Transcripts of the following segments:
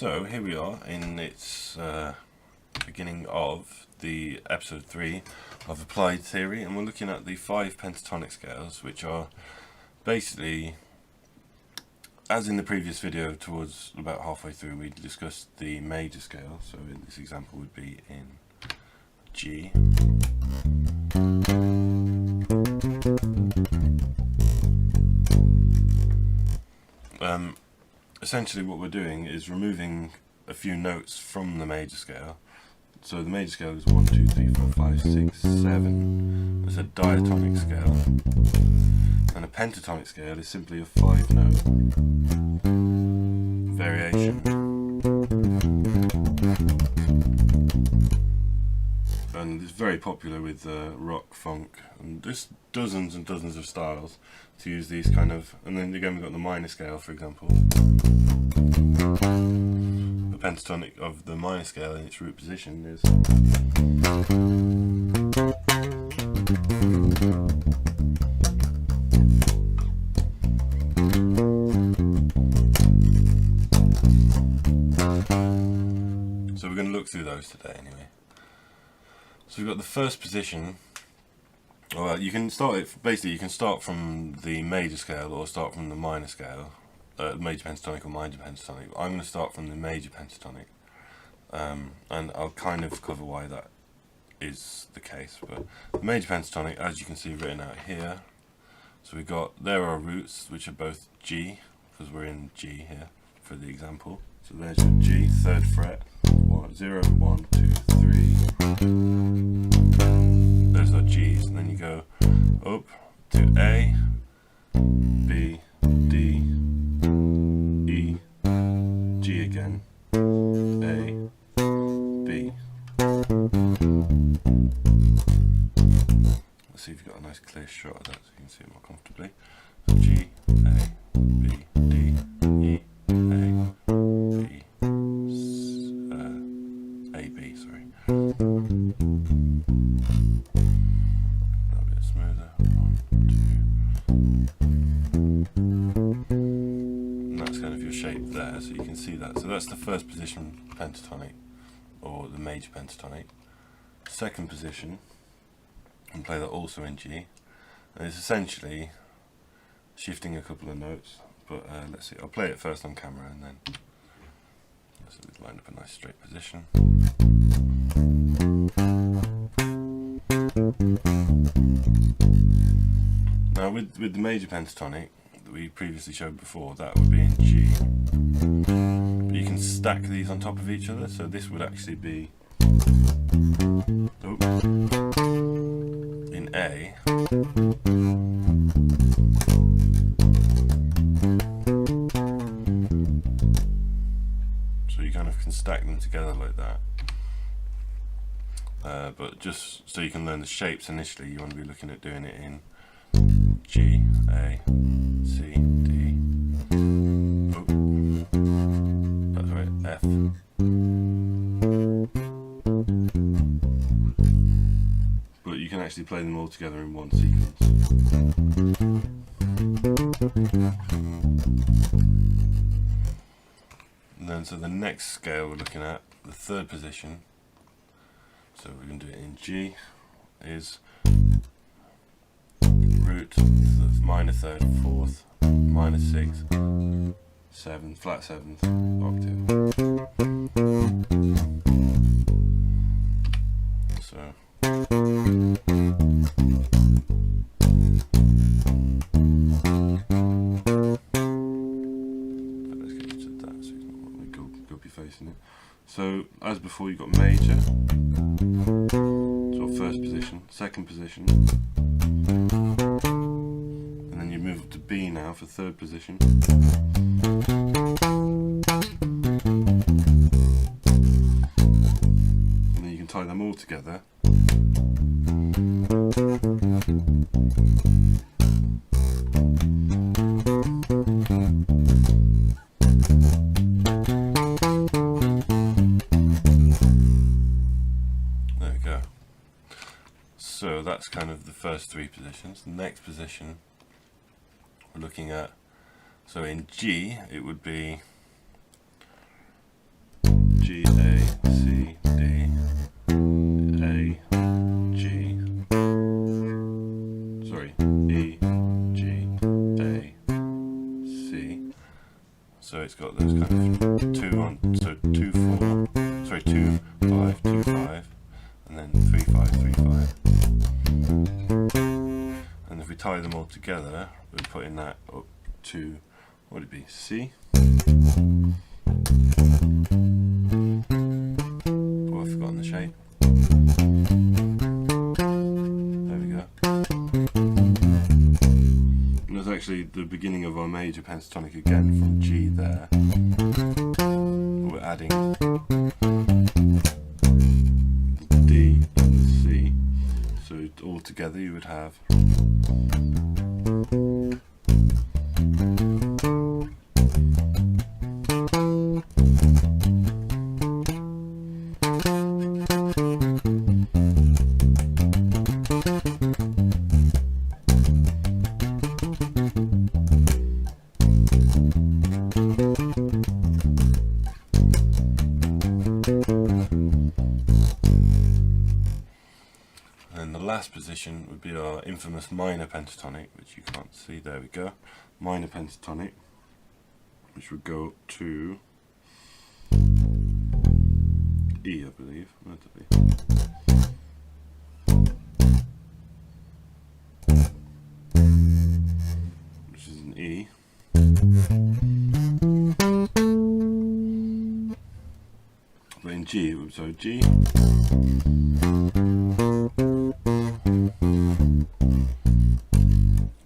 So here we are in its beginning of the episode 3 of Applied Theory, and we're looking at the 5 pentatonic scales, which are basically, as in the previous video, towards about halfway through we discussed the major scale. So in this example would be in G. Essentially what we're doing is removing a few notes from the major scale. So the major scale is 1, 2, 3, 4, 5, 6, 7. It's a diatonic scale. And a pentatonic scale is simply a 5-note variation. And it's very popular with rock, funk, and just dozens and dozens of styles to use these kind of. And then again we've got the minor scale, for example. The pentatonic of the minor scale in its root position is so we're going to look through those today anyway. So we've got the first position. Well, you can start it, basically you can start from the major scale or start from the minor scale, major pentatonic or minor pentatonic. I'm going to start from the major pentatonic, and I'll kind of cover why that is the case. But the major pentatonic, as you can see written out here, so we got, there are roots which are both G, because we're in G here for the example. So there's your G, 3rd fret, 0, 1, 2, 3. Those are G's, and then you go up to A, B, D, E, G again, A, B. Let's see if you've got a nice clear shot of that so you can see it more comfortably. So G, A, B, D, E, A, B, A, B, sorry. A bit smoother. 1, 2. And that's kind of your shape there, so you can see that. So that's the first position pentatonic, or the major pentatonic. Second position, and play that also in G, and it's essentially shifting a couple of notes. But let's see, I'll play it first on camera and then so we've lined up a nice straight position. Now with the major pentatonic that we previously showed before, that would be in G. But you can stack these on top of each other, so this would actually be in A. So you kind of can stack them together like that. But just so you can learn the shapes initially, you want to be looking at doing it in G, A, C, D, that's right, F. But you can actually play them all together in one sequence. And then so the next scale we're looking at, the 3rd position, so we're going to do it in G, is root, minor 3rd, 4th, minor 6th, 7th, flat 7th, octave. So let's get used to that so it's not really guppy facing it. So as before, you've got major, so 1st position, 2nd position, and then you move up to B now for 3rd position. And then you can tie them all together. There we go. So that's kind of the first 3 positions. The next position we're looking at, so in G it would be So it's got those kind of 2 on, so 2 4, sorry 2 5 2 5, and then 3 5 3 5. And if we tie them all together, we're putting that up to, what would it be, C? Oh, I've forgotten the shape. There we go. And that's actually the beginning of our major pentatonic again, from G there. We're adding the D and the C. So all together you would have and the last position would be our infamous minor pentatonic, which you can't see, there we go. Minor pentatonic, which would go up to E, I believe. Where would it be? Which is an E. But in G, so G,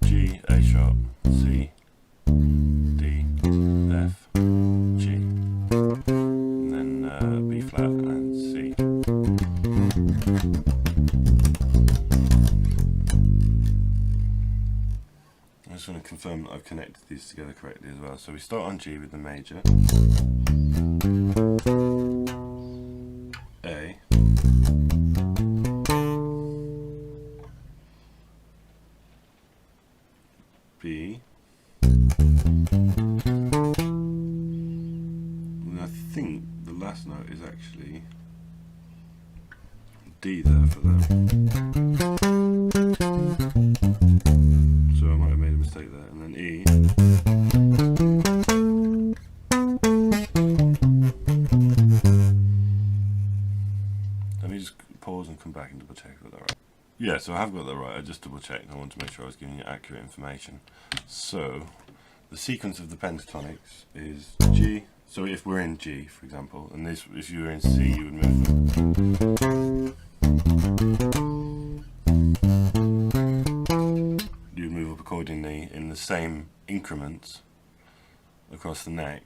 G, A sharp, C, D, F, G, and then B flat and C. I just want to confirm that I've connected these together correctly as well. So we start on G with the major, A, B, and I think the last note is actually D there for that. So I might have made a mistake there. And then E. Let me just pause and come back and double check if I got that right. Yeah, so I have got that right. I just double checked. I want to make sure I was giving you accurate information. So the sequence of the pentatonics is G. So if we're in G, for example, and this, if you were in C, you would move them. You would move up accordingly in the same increments across the neck,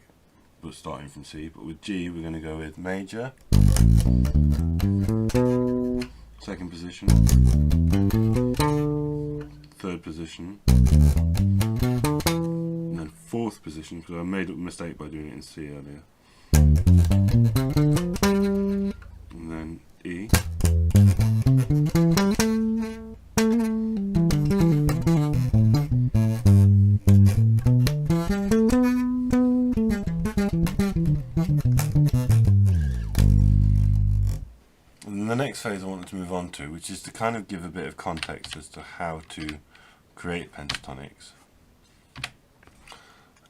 but starting from C. But with G, we're going to go with major, second position, third position, and then fourth position, because I made a mistake by doing it in C earlier, and then E, and the next phase I wanted to move on to, which is to kind of give a bit of context as to how to create pentatonics,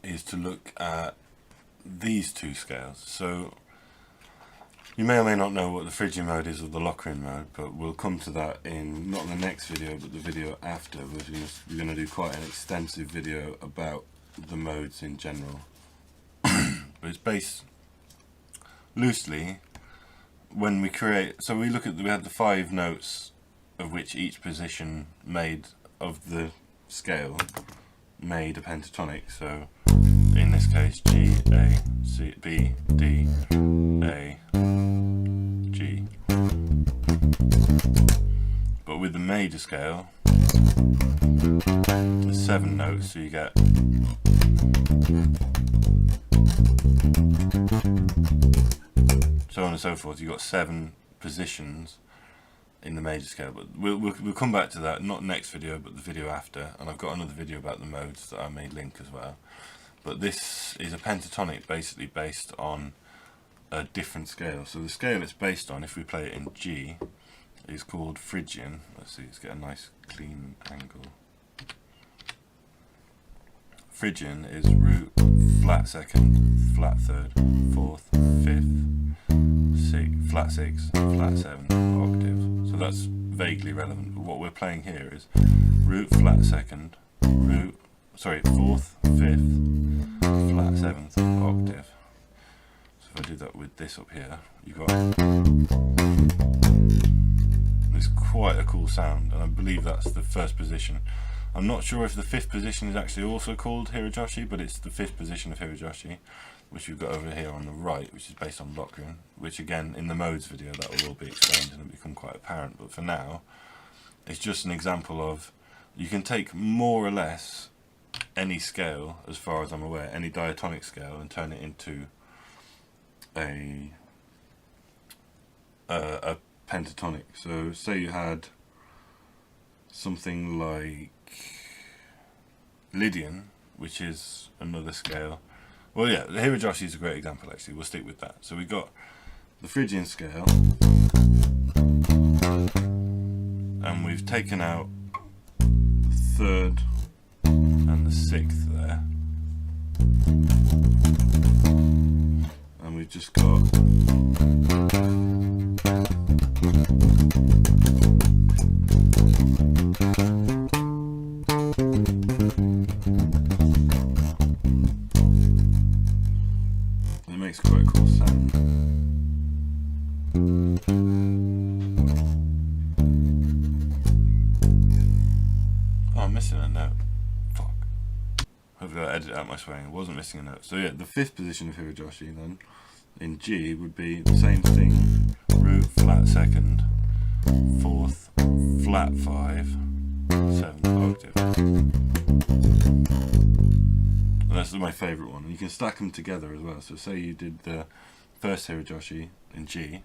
is to look at these two scales. So you may or may not know what the Phrygian mode is or the Locrian mode, but we'll come to that in not the next video but the video after. We're going to do quite an extensive video about the modes in general. But it's based loosely when we create, so we look at, we had the 5 notes of which each position made of the scale made a pentatonic. So in this case G, A, C, B, D, A, G. But with the major scale there's 7 notes, so you get so on and so forth. You've got 7 positions in the major scale, but we'll come back to that, not next video but the video after, and I've got another video about the modes that I may link as well. But this is a pentatonic basically based on a different scale. So the scale it's based on, if we play it in G, is called Phrygian. Let's see, let's get a nice clean angle. Phrygian is root flat second, flat third, fourth, fifth, flat sixth, flat seventh octave. So that's vaguely relevant, but what we're playing here is root, flat second, fourth, fifth, flat seventh octave. So if I do that with this up here, you got it's quite a cool sound, and I believe that's the first position. I'm not sure if the fifth position is actually also called Hirajoshi, but it's the fifth position of Hirajoshi, which we've got over here on the right, which is based on Locrian, which again in the modes video that will all be explained and it'll become quite apparent, but for now it's just an example of you can take more or less any scale, as far as I'm aware, any diatonic scale, and turn it into a pentatonic. So say you had something like Lydian, which is another scale. Well, yeah, the Hirajoshi is a great example actually, we'll stick with that. So we got the Phrygian scale, and we've taken out the third and the sixth there, and we've just got it makes quite a cool sound. Oh, I'm missing a note. Fuck. Hopefully I edit out my swearing. I wasn't missing a note. So yeah, the fifth position of Hirajoshi then in G would be the same thing. Root, flat second, fourth, flat five, seventh octave. And that's my favourite one. And you can stack them together as well. So say you did the first Hirajoshi in G,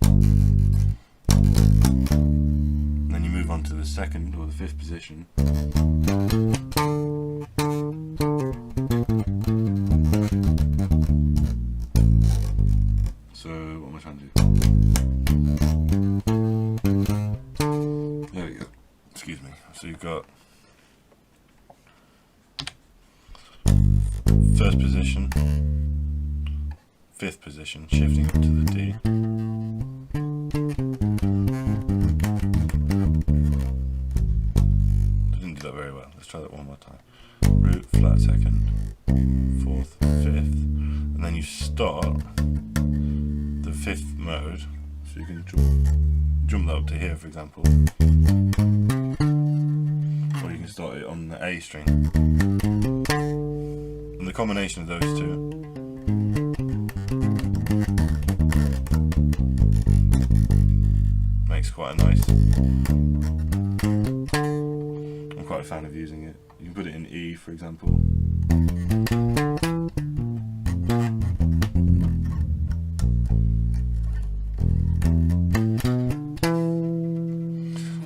and then you move on to the second or the fifth position. So what am I trying to do? There we go. Excuse me. So you've got first position, fifth position, shifting up to the D. I didn't do that very well. Let's try that one more time. Root, flat second, fourth, fifth, and then you start the fifth mode. So you can jump that up to here, for example, or you can start it on the A string. And the combination of those two makes quite a nice. I'm quite a fan of using it. You can put it in E, for example.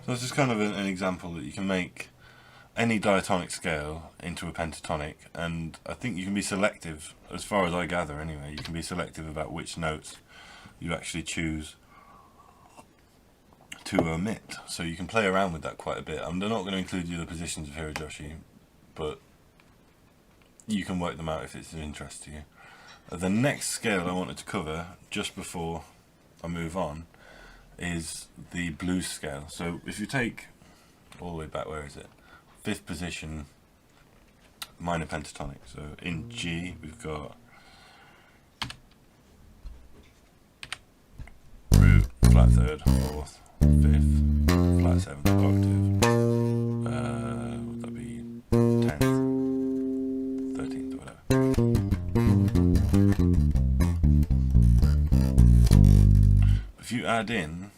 So this is kind of an example that you can make any diatonic scale into a pentatonic, and I think you can be selective, as far as I gather anyway, you can be selective about which notes you actually choose to omit, so you can play around with that quite a bit. I'm not going to include the other positions of Hirajoshi, but you can work them out if it's of interest to you. The next scale I wanted to cover, just before I move on, is the blues scale. So if you take all the way back, where is it? Fifth position, minor pentatonic. So in G we've got root, flat third, fourth, fifth, flat seventh octave. Would that be 10th, 13th, or whatever. If you add in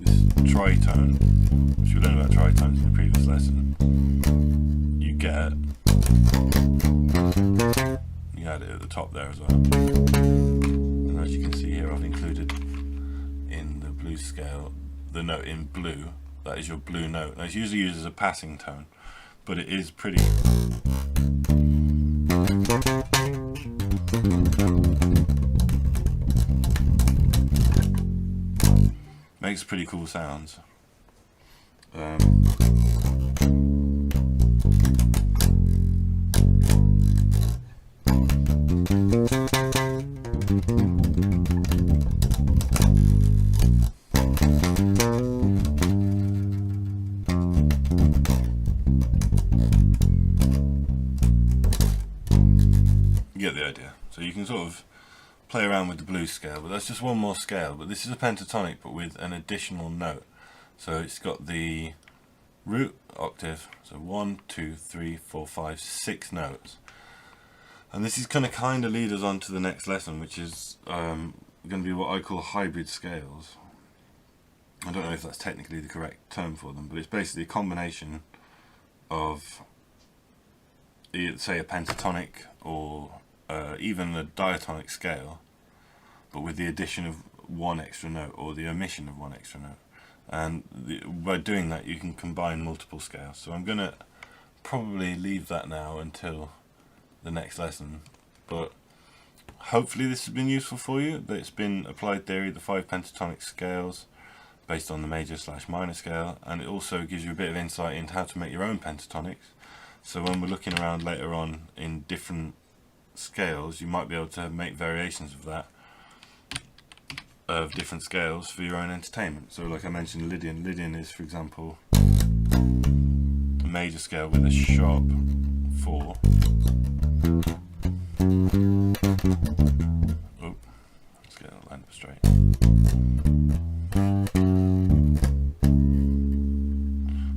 this tritone, which we learned about tritones in the previous lesson, you add it at the top there as well. And as you can see here, I've included in the blues scale the note in blue. That is your blue note. Now it's usually used as a passing tone, but it is pretty. Makes pretty cool sounds. play around with the blues scale, but that's just one more scale. But this is a pentatonic, but with an additional note. So it's got the root octave, so 1, 2, 3, 4, 5, 6 notes. And this is going to kind of lead us on to the next lesson, which is going to be what I call hybrid scales. I don't know if that's technically the correct term for them, but it's basically a combination of, say, a pentatonic or even a diatonic scale, but with the addition of one extra note or the omission of one extra note. And by doing that, you can combine multiple scales. So I'm going to probably leave that now until the next lesson, but hopefully this has been useful for you. That it's been applied theory, the 5 pentatonic scales based on the major/minor scale, and it also gives you a bit of insight into how to make your own pentatonics. So when we're looking around later on in different scales, you might be able to make variations of that, of different scales for your own entertainment. So like I mentioned, Lydian. Lydian is, for example, a major scale with a sharp 4. Oh, let's get that lined up straight.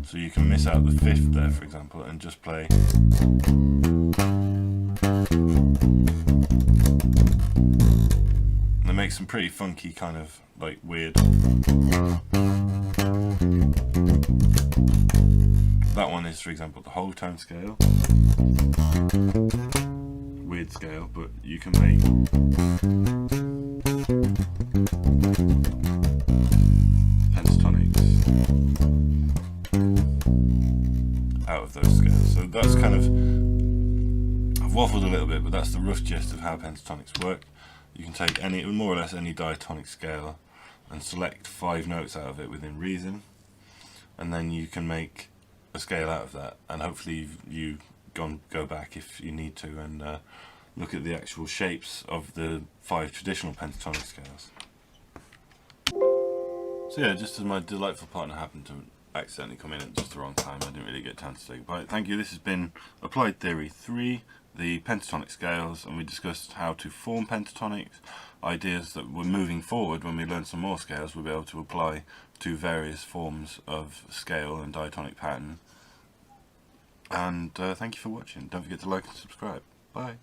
So you can miss out the 5th there, for example, and just play. And it makes some pretty funky, kind of like weird. That one is, for example, the whole tone scale. Weird scale, but you can make pentatonics out of those scales. So that's kind of, I've waffled a little bit, but that's the rough gist of how pentatonics work. You can take any, more or less any diatonic scale and select 5 notes out of it within reason, and then you can make a scale out of that, and hopefully you go back if you need to and look at the actual shapes of the 5 traditional pentatonic scales. So yeah, just as my delightful partner happened to accidentally come in at just the wrong time, I didn't really get a chance to say goodbye. Thank you. This has been Applied Theory 3, the pentatonic scales, and we discussed how to form pentatonics, ideas that we're moving forward when we learn some more scales we'll be able to apply to various forms of scale and diatonic pattern. And thank you for watching. Don't forget to like and subscribe. Bye.